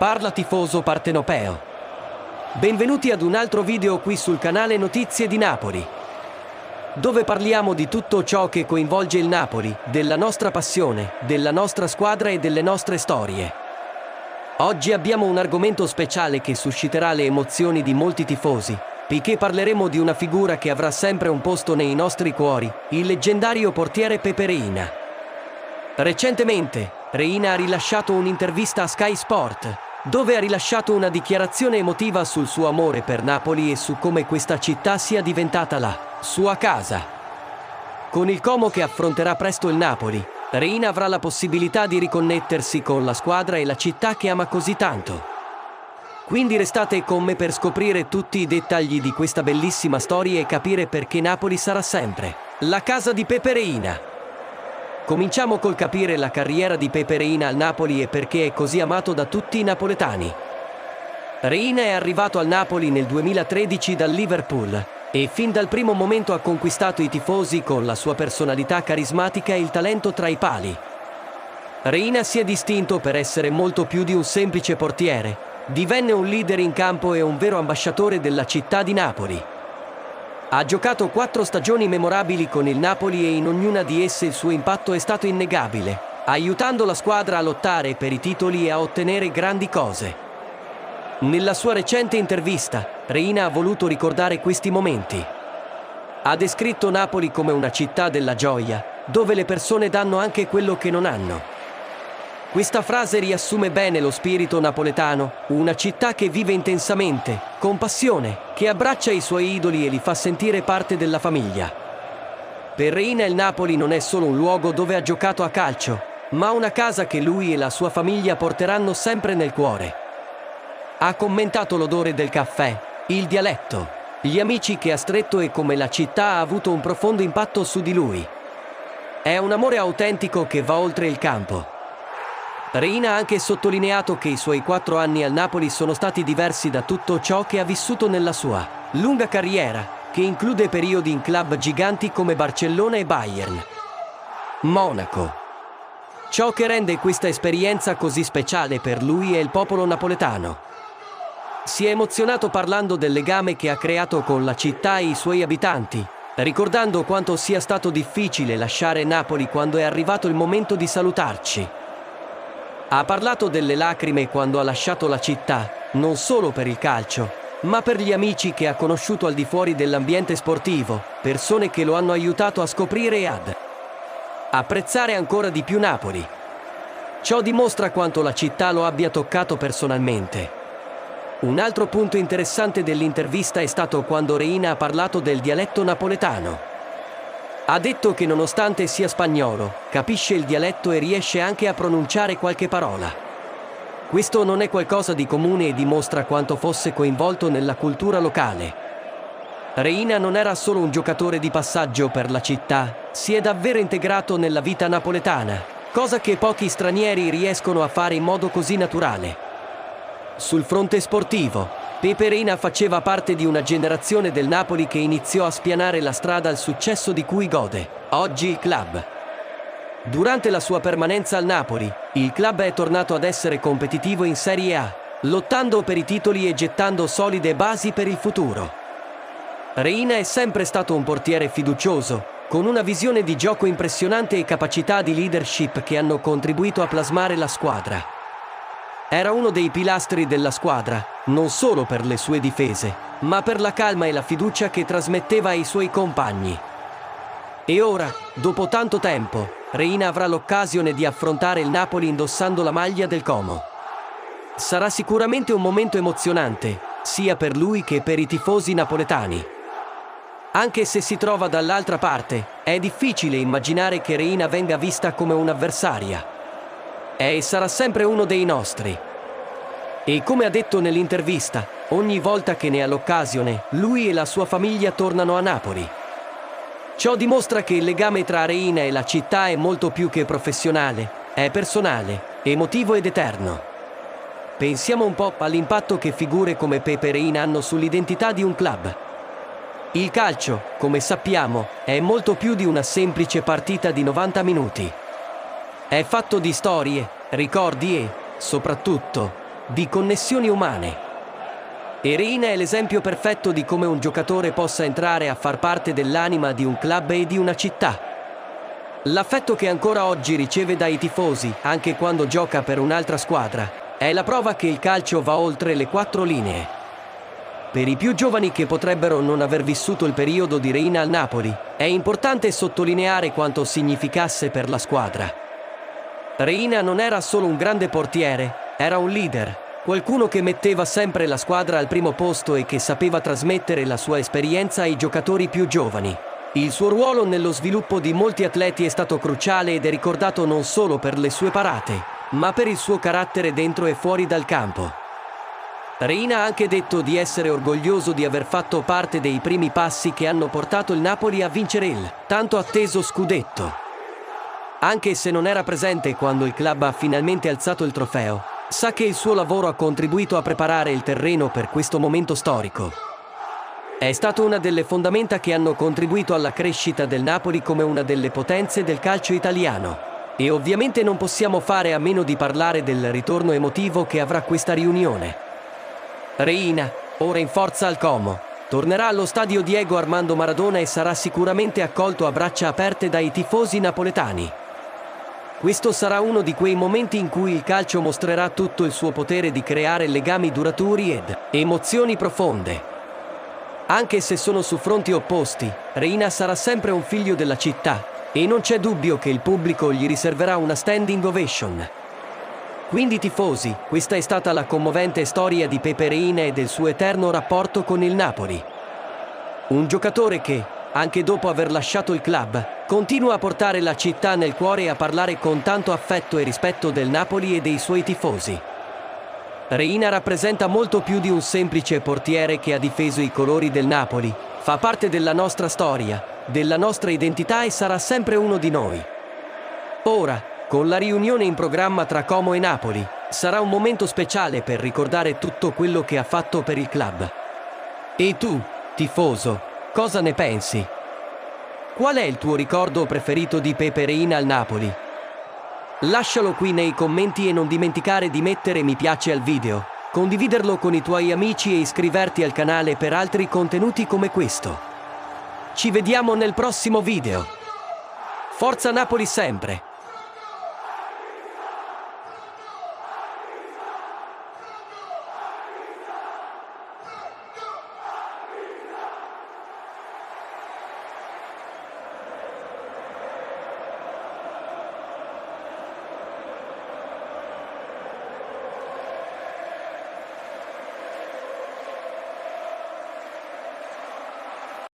Parla tifoso partenopeo. Benvenuti ad un altro video qui sul canale Notizie di Napoli, dove parliamo di tutto ciò che coinvolge il Napoli, della nostra passione, della nostra squadra e delle nostre storie. Oggi abbiamo un argomento speciale che susciterà le emozioni di molti tifosi, poiché parleremo di una figura che avrà sempre un posto nei nostri cuori, il leggendario portiere Pepe Reina. Recentemente, Reina ha rilasciato un'intervista a Sky Sport, dove ha rilasciato una dichiarazione emotiva sul suo amore per Napoli e su come questa città sia diventata la sua casa. Con il Como che affronterà presto il Napoli, Reina avrà la possibilità di riconnettersi con la squadra e la città che ama così tanto. Quindi restate con me per scoprire tutti i dettagli di questa bellissima storia e capire perché Napoli sarà sempre la casa di Pepe Reina. Cominciamo col capire la carriera di Pepe Reina al Napoli e perché è così amato da tutti i napoletani. Reina è arrivato al Napoli nel 2013 dal Liverpool e fin dal primo momento ha conquistato i tifosi con la sua personalità carismatica e il talento tra i pali. Reina si è distinto per essere molto più di un semplice portiere, divenne un leader in campo e un vero ambasciatore della città di Napoli. Ha giocato 4 stagioni memorabili con il Napoli e in ognuna di esse il suo impatto è stato innegabile, aiutando la squadra a lottare per i titoli e a ottenere grandi cose. Nella sua recente intervista, Reina ha voluto ricordare questi momenti. Ha descritto Napoli come una città della gioia, dove le persone danno anche quello che non hanno. Questa frase riassume bene lo spirito napoletano, una città che vive intensamente, con passione, che abbraccia i suoi idoli e li fa sentire parte della famiglia. Per Reina il Napoli non è solo un luogo dove ha giocato a calcio, ma una casa che lui e la sua famiglia porteranno sempre nel cuore. Ha commentato l'odore del caffè, il dialetto, gli amici che ha stretto e come la città ha avuto un profondo impatto su di lui. È un amore autentico che va oltre il campo. Reina ha anche sottolineato che i suoi 4 anni al Napoli sono stati diversi da tutto ciò che ha vissuto nella sua lunga carriera, che include periodi in club giganti come Barcellona e Bayern Monaco. Ciò che rende questa esperienza così speciale per lui è il popolo napoletano. Si è emozionato parlando del legame che ha creato con la città e i suoi abitanti, ricordando quanto sia stato difficile lasciare Napoli quando è arrivato il momento di salutarci. Ha parlato delle lacrime quando ha lasciato la città, non solo per il calcio, ma per gli amici che ha conosciuto al di fuori dell'ambiente sportivo, persone che lo hanno aiutato a scoprire e ad apprezzare ancora di più Napoli. Ciò dimostra quanto la città lo abbia toccato personalmente. Un altro punto interessante dell'intervista è stato quando Reina ha parlato del dialetto napoletano. Ha detto che nonostante sia spagnolo, capisce il dialetto e riesce anche a pronunciare qualche parola. Questo non è qualcosa di comune e dimostra quanto fosse coinvolto nella cultura locale. Reina non era solo un giocatore di passaggio per la città, si è davvero integrato nella vita napoletana, cosa che pochi stranieri riescono a fare in modo così naturale. Sul fronte sportivo, Pepe Reina faceva parte di una generazione del Napoli che iniziò a spianare la strada al successo di cui gode oggi il club. Durante la sua permanenza al Napoli, il club è tornato ad essere competitivo in Serie A, lottando per i titoli e gettando solide basi per il futuro. Reina è sempre stato un portiere fiducioso, con una visione di gioco impressionante e capacità di leadership che hanno contribuito a plasmare la squadra. Era uno dei pilastri della squadra, non solo per le sue difese, ma per la calma e la fiducia che trasmetteva ai suoi compagni. E ora, dopo tanto tempo, Reina avrà l'occasione di affrontare il Napoli indossando la maglia del Como. Sarà sicuramente un momento emozionante, sia per lui che per i tifosi napoletani. Anche se si trova dall'altra parte, è difficile immaginare che Reina venga vista come un'avversaria. È e sarà sempre uno dei nostri. E come ha detto nell'intervista, ogni volta che ne ha l'occasione, lui e la sua famiglia tornano a Napoli. Ciò dimostra che il legame tra Reina e la città è molto più che professionale, è personale, emotivo ed eterno. Pensiamo un po' all'impatto che figure come Pepe Reina hanno sull'identità di un club. Il calcio, come sappiamo, è molto più di una semplice partita di 90 minuti. È fatto di storie, ricordi e, soprattutto, di connessioni umane. E Reina è l'esempio perfetto di come un giocatore possa entrare a far parte dell'anima di un club e di una città. L'affetto che ancora oggi riceve dai tifosi, anche quando gioca per un'altra squadra, è la prova che il calcio va oltre le 4 linee. Per i più giovani che potrebbero non aver vissuto il periodo di Reina al Napoli, è importante sottolineare quanto significasse per la squadra. Reina non era solo un grande portiere, era un leader. Qualcuno che metteva sempre la squadra al primo posto e che sapeva trasmettere la sua esperienza ai giocatori più giovani. Il suo ruolo nello sviluppo di molti atleti è stato cruciale ed è ricordato non solo per le sue parate, ma per il suo carattere dentro e fuori dal campo. Reina ha anche detto di essere orgoglioso di aver fatto parte dei primi passi che hanno portato il Napoli a vincere il tanto atteso scudetto. Anche se non era presente quando il club ha finalmente alzato il trofeo, sa che il suo lavoro ha contribuito a preparare il terreno per questo momento storico. È stato una delle fondamenta che hanno contribuito alla crescita del Napoli come una delle potenze del calcio italiano. E ovviamente non possiamo fare a meno di parlare del ritorno emotivo che avrà questa riunione. Reina, ora in forza al Como, tornerà allo stadio Diego Armando Maradona e sarà sicuramente accolto a braccia aperte dai tifosi napoletani. Questo sarà uno di quei momenti in cui il calcio mostrerà tutto il suo potere di creare legami duraturi ed emozioni profonde. Anche se sono su fronti opposti, Reina sarà sempre un figlio della città e non c'è dubbio che il pubblico gli riserverà una standing ovation. Quindi tifosi, questa è stata la commovente storia di Pepe Reina e del suo eterno rapporto con il Napoli. Un giocatore che, anche dopo aver lasciato il club, continua a portare la città nel cuore e a parlare con tanto affetto e rispetto del Napoli e dei suoi tifosi. Reina rappresenta molto più di un semplice portiere che ha difeso i colori del Napoli, fa parte della nostra storia, della nostra identità e sarà sempre uno di noi. Ora, con la riunione in programma tra Como e Napoli, sarà un momento speciale per ricordare tutto quello che ha fatto per il club. E tu, tifoso, cosa ne pensi? Qual è il tuo ricordo preferito di Pepe Reina al Napoli? Lascialo qui nei commenti e non dimenticare di mettere mi piace al video, condividerlo con i tuoi amici e iscriverti al canale per altri contenuti come questo. Ci vediamo nel prossimo video. Forza Napoli sempre!